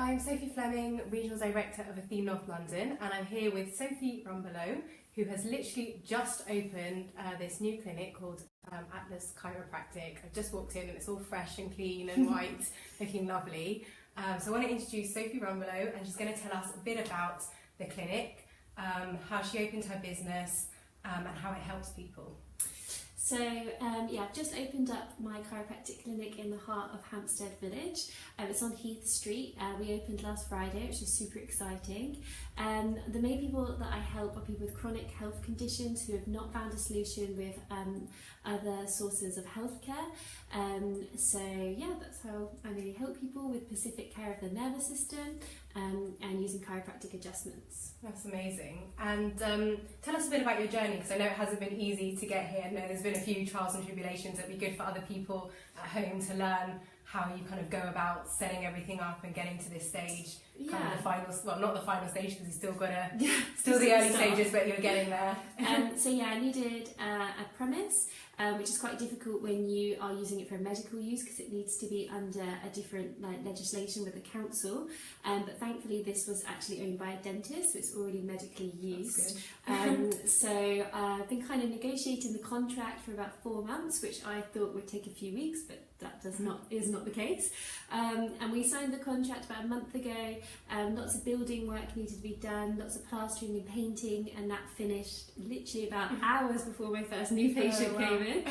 I'm Sophie Fleming, Regional Director of Athena North London, and I'm here with Sophie Rumbelow, who has literally just opened this new clinic called Atlas Chiropractic. I've just walked in and it's all fresh and clean and white, looking lovely. So I want to introduce Sophie Rumbelow, and she's going to tell us a bit about the clinic, how she opened her business, and how it helps people. So I've just opened up my chiropractic clinic in the heart of Hampstead Village. It's on Heath Street. We opened last Friday, which is super exciting. The main people that I help are people with chronic health conditions who have not found a solution with other sources of healthcare. That's how I really help people with specific care of the nervous system and using chiropractic adjustments. That's amazing. And tell us a bit about your journey, because I know it hasn't been easy to get here. I know there's been a few trials and tribulations. It'd be good for other people at home to learn how you kind of go about setting everything up and getting to this stage. Kind of the final, well, not the final stage because you've still got still the early stages, but you're getting there. I needed a premise, which is quite difficult when you are using it for medical use because it needs to be under a different legislation with the council. But thankfully, this was actually owned by a dentist, so it's already medically used. So I've been kind of negotiating the contract for about 4 months, which I thought would take a few weeks, but that is not the case. And we signed the contract about a month ago. Lots of building work needed to be done, lots of plastering and painting, and that finished literally about hours before my first new patient came in.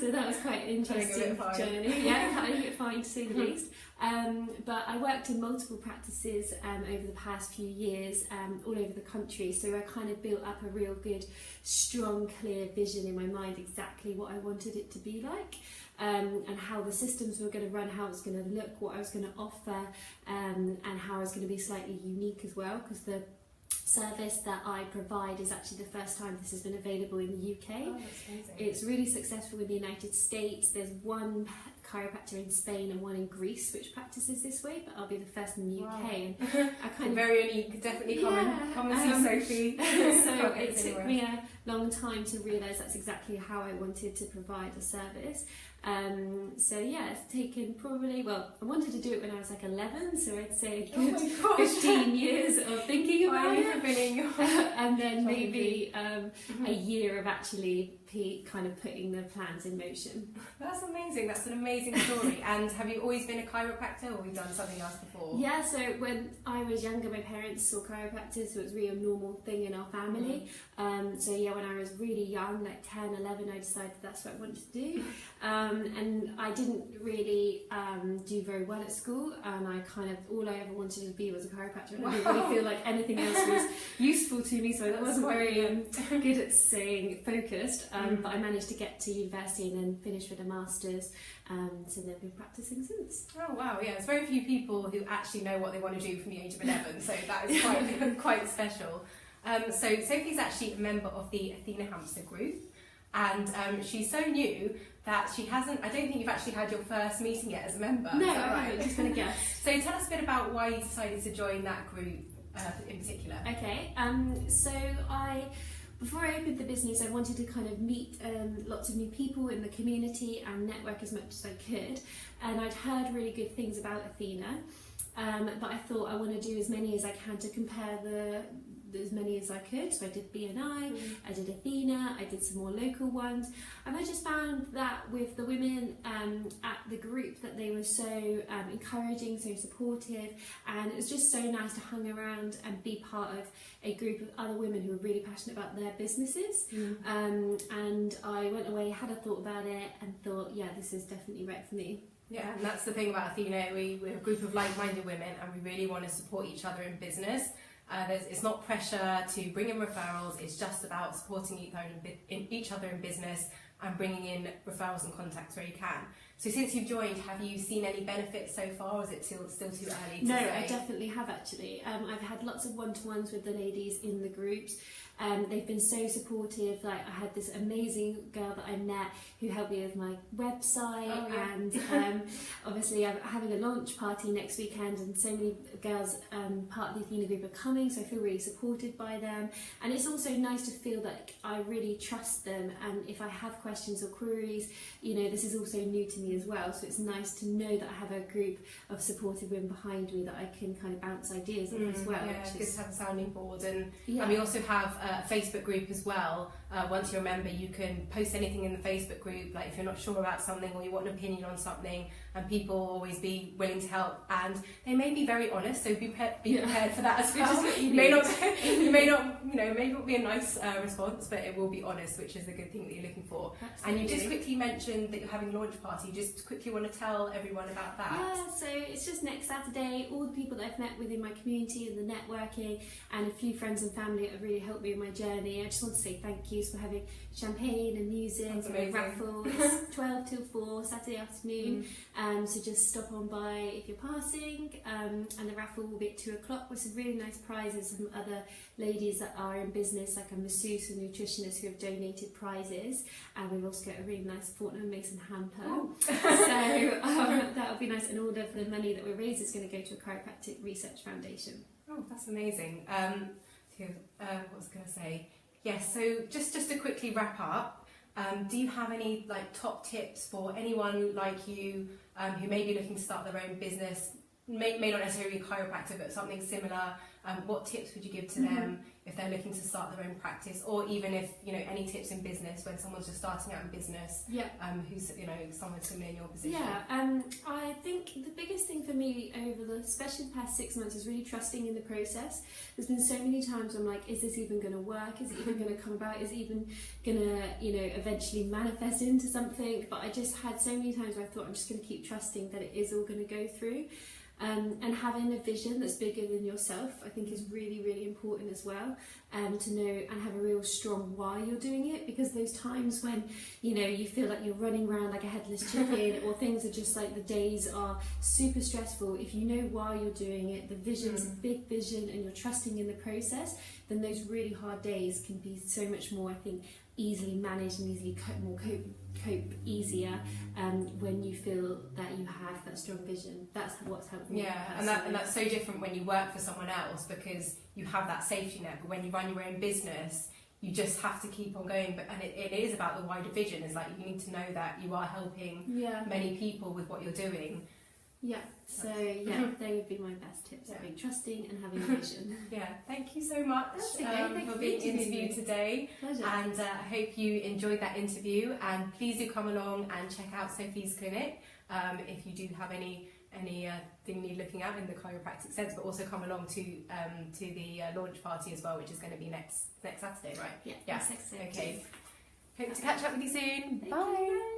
So that was quite an interesting journey. Yeah, cutting it fine to say the least. But I worked in multiple practices over the past few years, all over the country, so I kind of built up a real good, strong, clear vision in my mind exactly what I wanted it to be like. And how the systems were going to run, how it was going to look, what I was going to offer, and how I was going to be slightly unique as well, because the service that I provide is actually the first time this has been available in the UK. Oh, that's amazing. It's really successful in the United States. There's one chiropractor in Spain and one in Greece which practices this way, but I'll be the first in the UK. And I kind of very unique, definitely come and see Sophie. So it took me a long time to realise that's exactly how I wanted to provide a service. It's taken probably, I wanted to do it when I was like 11, so I'd say a good 15 years of thinking about it. And then maybe a year of actually kind of putting the plans in motion. That's amazing. That's an amazing story. And have you always been a chiropractor, or have you done something else before? Yeah, so when I was younger, my parents saw chiropractors, so it was really a normal thing in our family. When I was really young, like 10, 11, I decided that's what I wanted to do. And I didn't really do very well at school, and I kind of, all I ever wanted to be was a chiropractor. I didn't really feel like anything else was useful to me, so I wasn't very good at staying focused. But I managed to get to university and then finish with a master's, so they've been practicing since. Oh wow, yeah, there's very few people who actually know what they want to do from the age of 11, so that is quite special. So Sophie's actually a member of the Athena Hampstead group, and she's so new that she hasn't, I don't think you've actually had your first meeting yet as a member. No, I haven't, just been a guest. So tell us a bit about why you decided to join that group in particular. Okay, before I opened the business, I wanted to kind of meet lots of new people in the community and network as much as I could. And I'd heard really good things about Athena, but I thought I want to do as many as I can to compare as many as I could. So I did BNI, I did Athena, I did some more local ones, and I just found that with the women at the group that they were so encouraging, so supportive, and it was just so nice to hang around and be part of a group of other women who were really passionate about their businesses. And I went away, had a thought about it, and thought, yeah, this is definitely right for me. Yeah, and that's the thing about Athena, we're a group of like-minded women, and we really want to support each other in business. It's not pressure to bring in referrals, it's just about supporting each other in business and bringing in referrals and contacts where you can. So since you've joined, have you seen any benefits so far, or is it still too early to say? No, I definitely have actually. I've had lots of one-to-ones with the ladies in the groups, They've been so supportive. Like, I had this amazing girl that I met who helped me with my website, and obviously I'm having a launch party next weekend, and so many girls part of the Athena group are coming, so I feel really supported by them. And it's also nice to feel that I really trust them, and if I have questions or queries, you know, this is also new to me as well, so it's nice to know that I have a group of supportive women behind me that I can kind of bounce ideas off as well. Yeah, it's good to have a sounding board. And we also have a Facebook group as well. Once you're a member, you can post anything in the Facebook group, like if you're not sure about something or you want an opinion on something, and people will always be willing to help, and they may be very honest, so be prepared for that as well. You may not, you know, may not be a nice response, but it will be honest, which is a good thing that you're looking for. Absolutely. And you just quickly mentioned that you're having a launch party. Just quickly want to tell everyone about that. Yeah, so it's just next Saturday. All the people that I've met within my community and the networking, and a few friends and family that have really helped me in my journey. I just want to say thank you for having champagne and music and a raffle. It's 12 till 4 Saturday afternoon. So just stop on by if you're passing, and the raffle will be at 2 o'clock with some really nice prizes from other ladies that are in business, like a masseuse and nutritionist who have donated prizes, and we've also got a really nice Fortnum Mason hamper. So that would be nice, and all of the money that we raise is going to go to a chiropractic research foundation. Oh, that's amazing. What was I going to say? Yes, so just to quickly wrap up, do you have any like top tips for anyone like you who may be looking to start their own business, may not necessarily be a chiropractor, but something similar? What tips would you give to them if they're looking to start their own practice, or even if, you know, any tips in business when someone's just starting out in business? Who's, you know, someone similar in your position? I think the biggest thing for me especially the past 6 months, is really trusting in the process. There's been so many times I'm like, is this even going to work? Is it even going to come about? Is it even going to, you know, eventually manifest into something? But I just had so many times where I thought, I'm just going to keep trusting that it is all going to go through. And having a vision that's bigger than yourself, I think, is really, really important as well. To know and have a real strong why you're doing it, because those times when, you know, you feel like you're running around like a headless chicken, or things are just like, the days are super stressful, if you know why you're doing it, the vision's a big vision, and you're trusting in the process, then those really hard days can be so much more, I think, easily managed and easily cope easier when you feel that you have that strong vision. That's what's helped me. And that's so different when you work for someone else, because you have that safety net, but when you run your own business, you just have to keep on going. And it is about the wider vision. It's like, you need to know that you are helping many people with what you're doing. They would be my best tips. Being trusting and having a vision. Thank you so much for being interviewed today. Pleasure. And I hope you enjoyed that interview, and please do come along and check out Sophie's clinic if you do have anything you're looking at in the chiropractic sense, but also come along to the launch party as well, which is going to be next Saturday, right? Next Saturday. Okay. Hope to catch up with you soon. Bye.